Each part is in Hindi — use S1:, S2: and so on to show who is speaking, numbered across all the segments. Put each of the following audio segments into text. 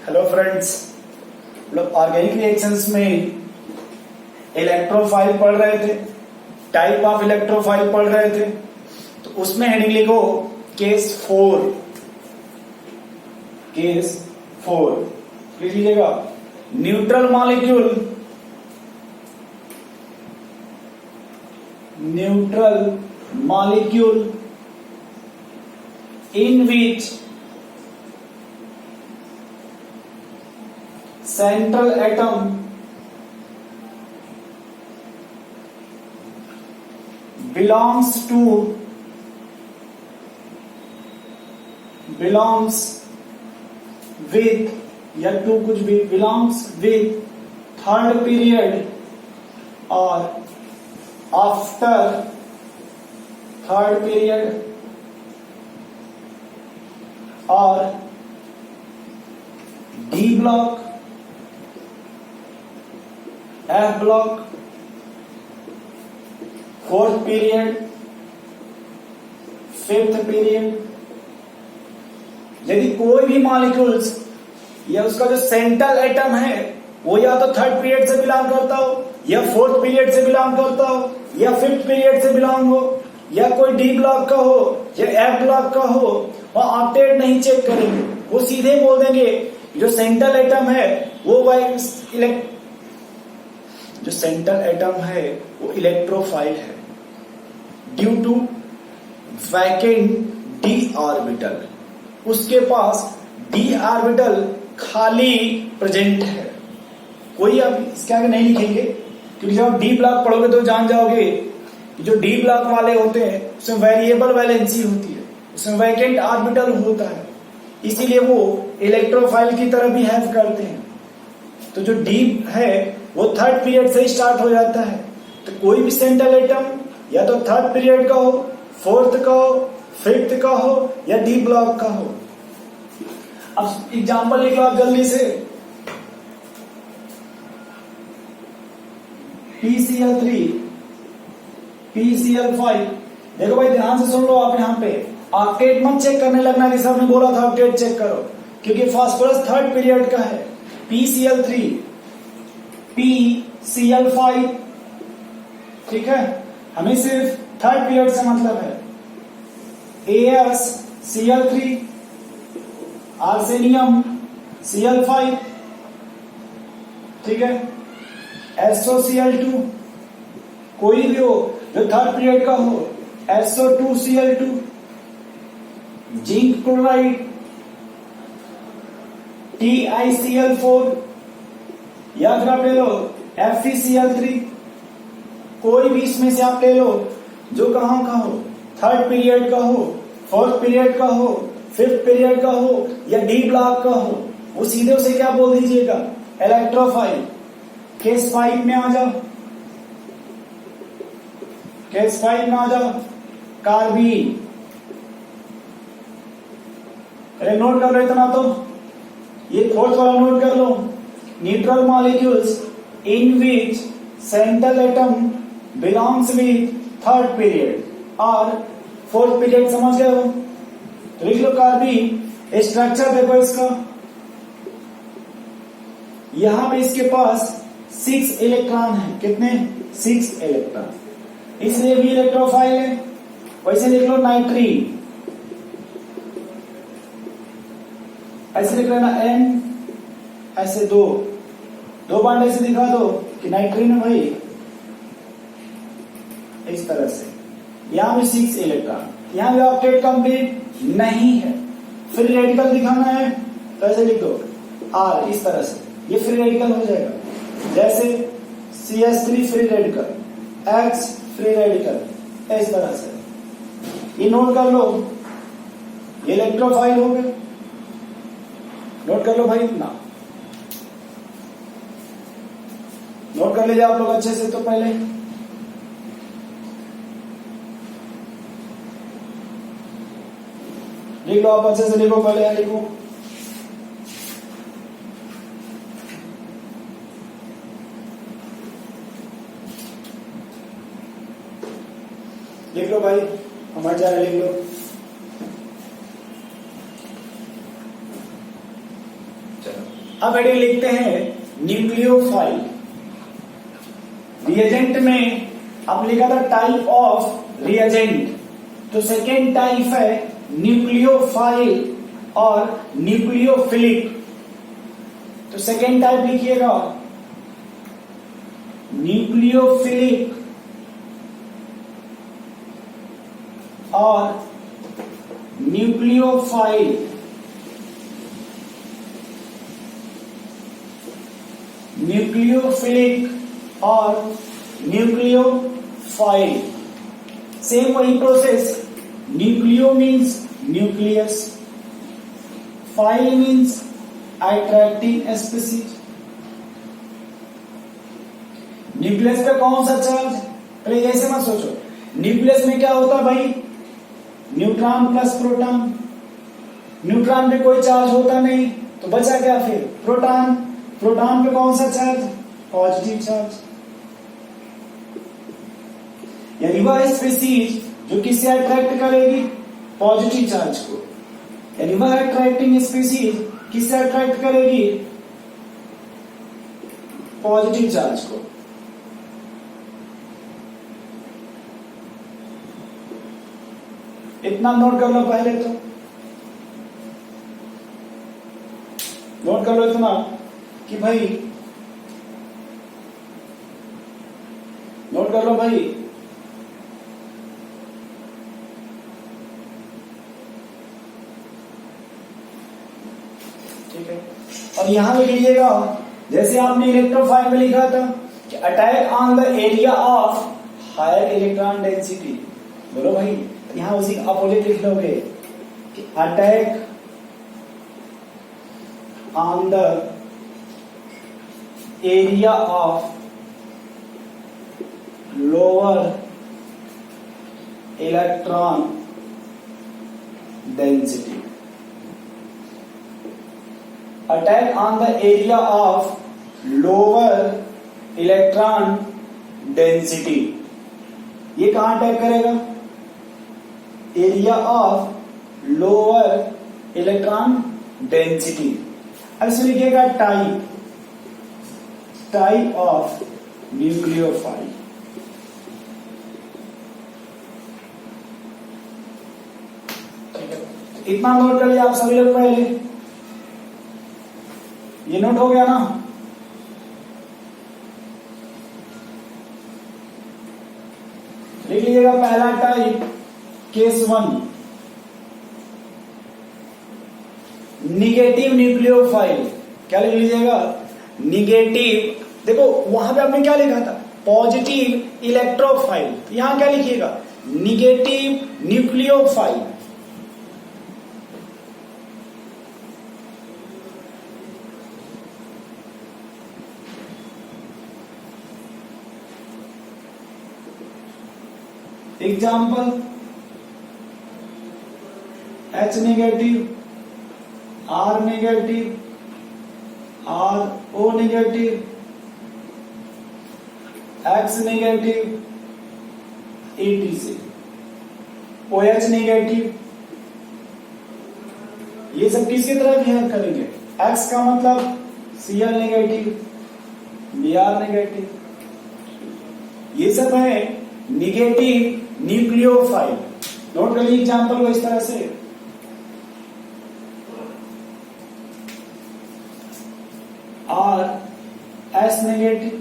S1: हेलो फ्रेंड्स, लोग ऑर्गेनिक रिएक्शंस में इलेक्ट्रोफाइल पढ़ रहे थे, टाइप ऑफ इलेक्ट्रोफाइल पढ़ रहे थे। तो उसमें हेडिंग लिखो केस 4। केस 4 लिख लीजिएगा। Neutral molecule in which central atom belongs with या टू कुछ भी belongs with third period or after third period और D block, F block, fourth period, fifth period. यदि कोई भी मॉलिक्यूल्स या उसका जो सेंट्रल एटम है वो या तो थर्ड पीरियड से बिलोंग करता हो, या फोर्थ पीरियड से बिलोंग करता हो, या फिफ्थ पीरियड से बिलोंग हो, या कोई डी ब्लॉक का हो या एफ ब्लॉक का हो, वो ऑक्टेट नहीं चेक करेंगे, वो सीधे बोल देंगे जो सेंट्रल एटम है जो सेंट्रल एटम है वो इलेक्ट्रोफाइल है due to vacant D orbital. उसके पास डी ऑर्बिटल खाली प्रेजेंट है। कोई आप इसके आगे नहीं लिखेंगे, क्योंकि जब आप डी ब्लॉक पढ़ोगे तो जान जाओगे जो डी ब्लॉक वाले होते हैं उसमें वेरिएबल वैलेंसी होती है, उसमें वैकेंट ऑर्बिटल होता है, इसीलिए वो इलेक्ट्रोफाइल की तरह बिहेव करते हैं। तो जो डी है वो थर्ड पीरियड से ही स्टार्ट हो जाता है। तो कोई भी सेंट्रल एटम या तो थर्ड पीरियड का हो, फोर्थ का हो, फिफ्थ का हो या डी ब्लॉक का हो। अब एग्जांपल लिखो आप जल्दी से। PCl3, PCl5। देखो भाई ध्यान से सुन लो आप, यहाँ पे ऑक्टेट मत चेक करने लगना कि सर ने बोला था ऑक्टेट चेक करो, क्योंकि फास्फोरस थर्ड पीरियड का है। PCl3, PCl5, ठीक है, हमें सिर्फ थर्ड पीरियड से मतलब है। AsCl3, आर्सेनियम Cl5, ठीक है, SOCl2, कोई भी हो जो थर्ड पीरियड का हो, SO2Cl2, जिंक क्लोराइड, TiCl4, या फिर आप ले लो FeCl3। कोई भी इसमें से आप ले लो जो कहां का हो, थर्ड पीरियड का हो, फोर्थ पीरियड का हो, फिफ्थ पीरियड का हो या डी ब्लॉक का हो, वो सीधे उसे क्या बोल दीजिएगा, इलेक्ट्रोफाइल। केस 5 में आ जाओ, केस 5 में आ जाओ। कार्बीन, अरे नोट कर लो इतना तो, ये फोर्थ वाला नोट कर लो। Neutral molecules in which central atom belongs with third period और फोर्थ पीरियड, समझ गए हो? तो लिख लो कार्बीन। स्ट्रक्चर देखो इसका, यहां पे इसके पास 6 इलेक्ट्रॉन है। कितने? 6 इलेक्ट्रॉन, इसलिए भी इलेक्ट्रोफाइल है। वैसे लिख लो नाइट्रीन, ऐसे लिख लेना N, ऐसे दो बांड ऐसे दिखा दो कि नाइट्रीन है भाई, इस तरह से। यहां भी 6 इलेक्ट्रॉन, यहां भी ऑक्टेट कंप्लीट नहीं है। फ्री रेडिकल दिखाना है तो ऐसे लिख दो R, इस तरह से, ये फ्री रेडिकल हो जाएगा। जैसे CH3 free radical, X free radical, इस तरह से। ये नोट कर लो, ये इलेक्ट्रोफाइल हो गए। नोट कर लो भाई इतना, नोट कर लीजिए आप लोग अच्छे से। तो पहले लिख लो, आप अच्छे से लिखो, पहले लिखो। लिख लो भाई, हमारे चैनल लिख लो। चलो अब हेडिंग लिखते हैं न्यूक्लियोफाइल। रिएजेंट में अब लिखा था टाइप ऑफ रिएजेंट, तो सेकेंड टाइप है न्यूक्लियोफाइल और न्यूक्लियोफिलिक। तो सेकेंड टाइप लिखिएगा न्यूक्लियोफिलिक और न्यूक्लियोफाइल। न्यूक्लियोफिलिक और न्यूक्लियोफाइल सेम वही process. Nucleo means nucleus, file means attracting species. Nucleus पे कौन सा चार्ज, पहले ऐसे मत सोचो। न्यूक्लियस में क्या होता है भाई, न्यूट्रॉन प्लस प्रोटॉन। न्यूट्रॉन पे कोई चार्ज होता नहीं, तो बचा क्या फिर, प्रोटॉन। प्रोटॉन पे कौन सा चार्ज, पॉजिटिव चार्ज। यानी वह स्पीसीज जो किससे अट्रैक्ट करेगी, पॉजिटिव चार्ज को। यानी वह अट्रैक्टिंग स्पीसीज किससे अट्रैक्ट करेगी, पॉजिटिव चार्ज को। इतना नोट कर लो पहले, तो नोट कर लो इतना कि भाई, नोट कर लो भाई, ठीक है। और यहां पे लीजिएगा, जैसे आपने इलेक्ट्रोफाइल में लिखा था कि attack on the area of higher electron density, बोलो भाई, यहां उसी अपोजिट लिख लोगे कि attack on the area of lower electron density. Attack on the area of lower electron density, ये कहां अटैक करेगा, area of lower electron density. अब इसमें लिखिएगा टाइप, टाइप ऑफ न्यूक्लियोफाइल। इतना नोट कर लिया आप सभी लोग पहले, ये नोट हो गया ना। लिख लीजिएगा पहला टाइप केस 1, निगेटिव न्यूक्लियोफाइल। क्या लिख लीजिएगा, निगेटिव। देखो वहां पे आपने क्या लिखा था, पॉजिटिव इलेक्ट्रोफाइल, यहां क्या लिखिएगा, negative nucleophile. Example, H negative, R negative, RO negative, X negative, etc, OH negative. ये सब किसकी तरह बिहेव करेंगे, X का मतलब Cl नेगेटिव, Br नेगेटिव। ये सब है निगेटिव न्यूक्लियोफाइल। नोट कर लीजिए एग्जाम्पल को इस तरह से, R S negative,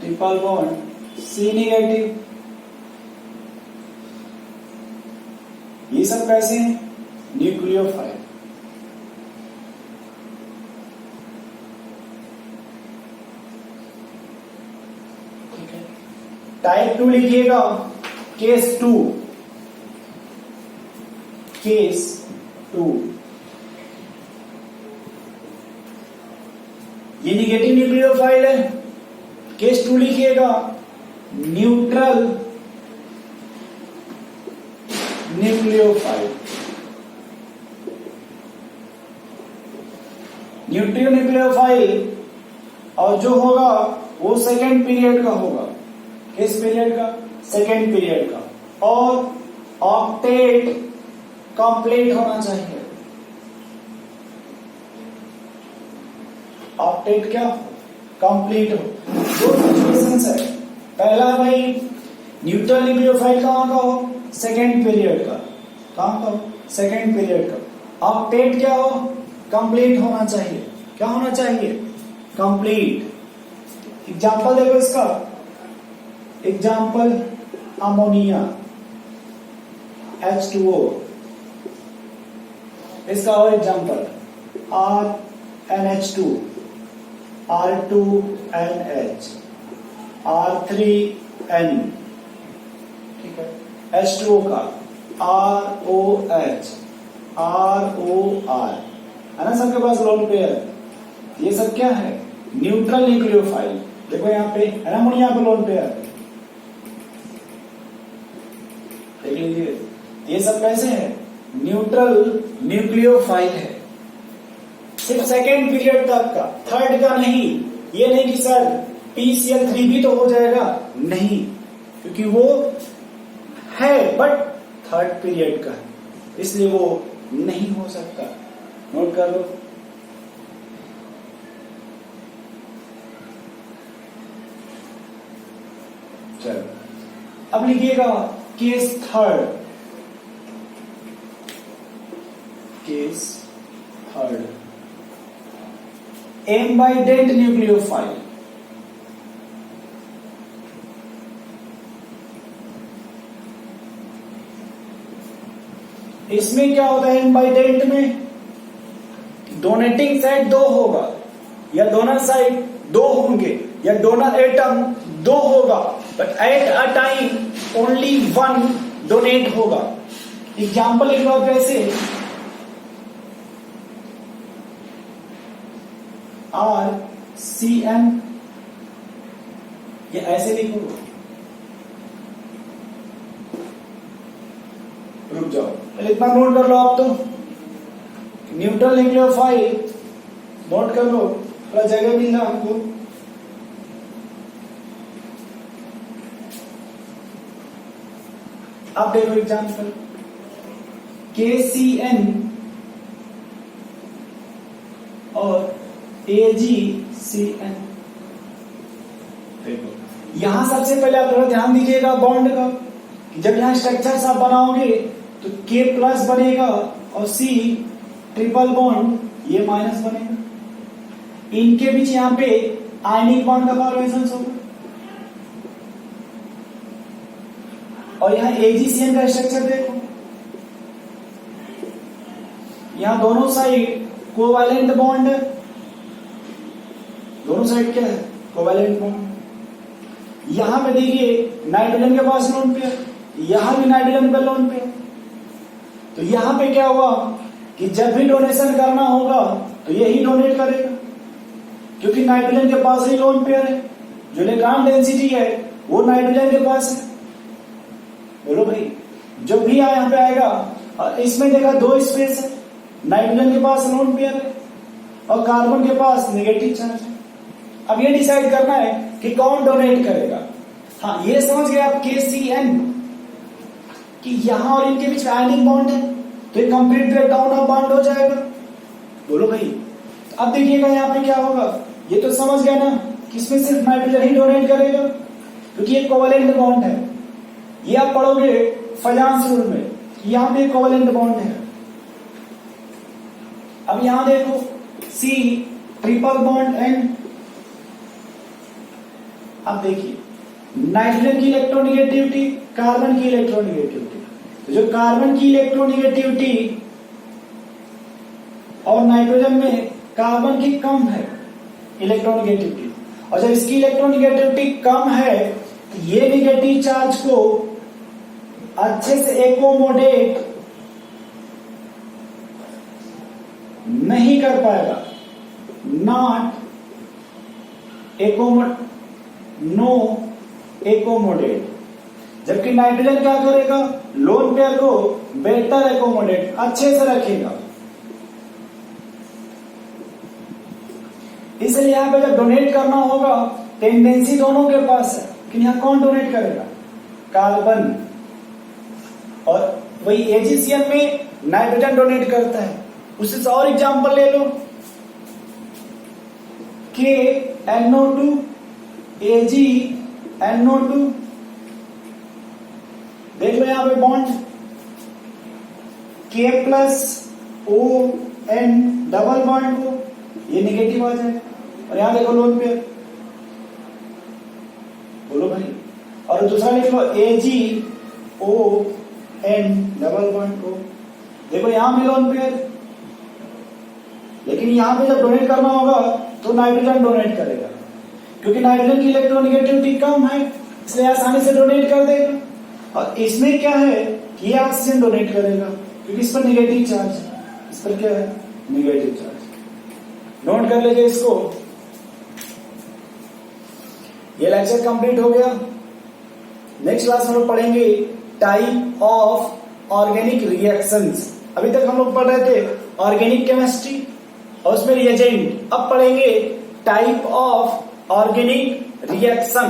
S1: triple bond C negative. ये सब कैसे हैं, न्यूक्लियोफाइल। टाइप 2 लिखिएगा, केस 2, केस 2। ये निगेटिव न्यूक्लियोफाइल है। केस 2 लिखिएगा, न्यूट्रल न्यूक्लियोफाइल। न्यूट्रल न्यूक्लियोफाइल और जो होगा वो सेकेंड पीरियड का होगा। किस पीरियड का, सेकेंड पीरियड का, और ऑक्टेट कंप्लीट होना चाहिए। ऑक्टेट क्या हो, कंप्लीट हो। दो सिचुएशंस है, पहला भाई न्यूट्रल न्यूक्लियोफाइल कहाँ का हो, सेकेंड पीरियड का, कहाँ का हो, सेकेंड पीरियड का। ऑक्टेट क्या हो, कंप्लीट होना चाहिए, क्या होना चाहिए, कंप्लीट। एग्जाम्पल देखो इसका, एग्जाम्पल अमोनिया H2O, इसका और एग्जाम्पल RNH2, R2NH, R3N, ठीक है। H2O का ROH, ROR, है ना सबके पास लोन पेयर। ये सब क्या है, न्यूट्रल न्यूक्लियोफाइल। देखो यहाँ पे है ना अमोनिया पे लोन पेयर, देख लीजिए। ये सब कैसे है, न्यूट्रल न्यूक्लियोफाइल है, सिर्फ सेकेंड पीरियड तक का, थर्ड का नहीं। ये नहीं कि सर PCl3 भी तो हो जाएगा, नहीं, क्योंकि वो है बट थर्ड पीरियड का है, इसलिए वो नहीं हो सकता। नोट कर लो। चलो अब लिखिएगा case third, case third, ambident nucleophile. इसमें क्या होता है, एम्बाइडेंट में डोनेटिंग साइड दो होगा, या डोनर साइड दो होंगे, या डोनर एटम दो होगा, but at a time only one donate होगा। एग्जाम्पल लिख लो कैसे, RCN, ये ऐसे लिखो, रुक जाओ पहले इतना नोट कर लो आप तो, न्यूट्रल न्यूक्लियोफाइल नोट कर लो, थोड़ा जगह मिलना हमको। अब देखो एग्जाम्पल, KCN और AgCN। देखो यहां सबसे पहले आप थोड़ा ध्यान दीजिएगा बॉन्ड का, कि जब यहां स्ट्रक्चर आप बनाओगे तो K प्लस बनेगा और C ट्रिपल बॉन्ड ये माइनस बनेगा। इनके बीच यहां पे आयनिक बॉन्ड का फॉर्मेशन होगा, और यहां AgCN का स्ट्रक्चर देखो, यहां दोनों साइड कोवैलेंट बॉन्ड है, दोनों साइड क्या है, कोवैलेंट बॉन्ड। यहां पे देखिए नाइट्रोजन के पास लोन पेयर, यहां भी नाइट्रोजन का लोन पेयर। तो यहां पे क्या हुआ कि जब भी डोनेशन करना होगा तो यही डोनेट करेगा, क्योंकि नाइट्रोजन के पास ही लोन पेयर है, जो इलेक्ट्रॉन डेंसिटी है वो नाइट्रोजन के पास है। बोलो भाई, जो भी यहां पे आएगा, और इसमें देखा दो स्पेस है, नाइट्रोजन के पास लोन पेयर है और कार्बन के पास नेगेटिव चार्ज है। अब ये डिसाइड करना है कि कौन डोनेट करेगा। हाँ ये समझ गए आप KCN, कि यहां और इनके बीच आयनिक बॉन्ड है, तो ये कंप्लीट ब्रेकडाउन ऑफ बॉन्ड हो जाएगा। बोलो भाई, तो अब देखिएगा यहाँ पे क्या होगा, ये तो समझ गया ना कि इसमें सिर्फ नाइट्रोजन ही डोनेट करेगा, क्योंकि ये कोवैलेंट बॉन्ड है। ये आप पढ़ोगे फजांस रूल में, यहां पे कोवैलेंट बॉन्ड है। अब यहां देखो C ट्रिपल बॉन्ड N। अब देखिए नाइट्रोजन की इलेक्ट्रोनिगेटिविटी, कार्बन की इलेक्ट्रोनिगेटिविटी, तो जो कार्बन की इलेक्ट्रोनिगेटिविटी और नाइट्रोजन में कार्बन की कम है इलेक्ट्रोनिगेटिविटी, और जब इसकी इलेक्ट्रोनिगेटिविटी कम है तो ये निगेटिव चार्ज को अच्छे से एकोमोडेट नहीं कर पाएगा, नॉट एकोमोड, नो एकोमोडेट। जबकि नाइट्रोजन क्या करेगा, लोन पेयर को बेटर एकोमोडेट, अच्छे से रखेगा। इसलिए यहां पे जब डोनेट करना होगा टेंडेंसी दोनों के पास है, लेकिन यहां कौन डोनेट करेगा, कार्बन। और वही AgCN में नाइट्रोजन डोनेट करता है। उससे और एग्जांपल ले लो, KNO2 AgNO2, देख लो यहां पे bond K plus ON double bond को, ये नेगेटिव आ जाए, और यहां देखो लोन पेयर, बोलो भाई, और दूसरा लिख लो AgON डबल बॉन्ड को, देखो यहां भी लोन पेयर, लेकिन यहां पे जब डोनेट करना होगा तो नाइट्रोजन डोनेट करेगा, क्योंकि नाइट्रोजन की इलेक्ट्रोनेगेटिविटी कम है, इसलिए आसानी से डोनेट कर देगा। और इसमें क्या है कि ये ऑक्सीजन डोनेट करेगा, क्योंकि इस पर नेगेटिव चार्ज है, इस पर क्या है, नेगेटिव चार्ज। नोट कर लीजिए इसको। ये लेक्चर कंप्लीट हो गया। नेक्स्ट क्लास हम लोग पढ़ेंगे टाइप ऑफ ऑर्गेनिक रिएक्शंस। अभी तक हम लोग पढ़ रहे थे ऑर्गेनिक केमिस्ट्री और उसमें रिएजेंट, अब पढ़ेंगे टाइप ऑफ ऑर्गेनिक रिएक्शन।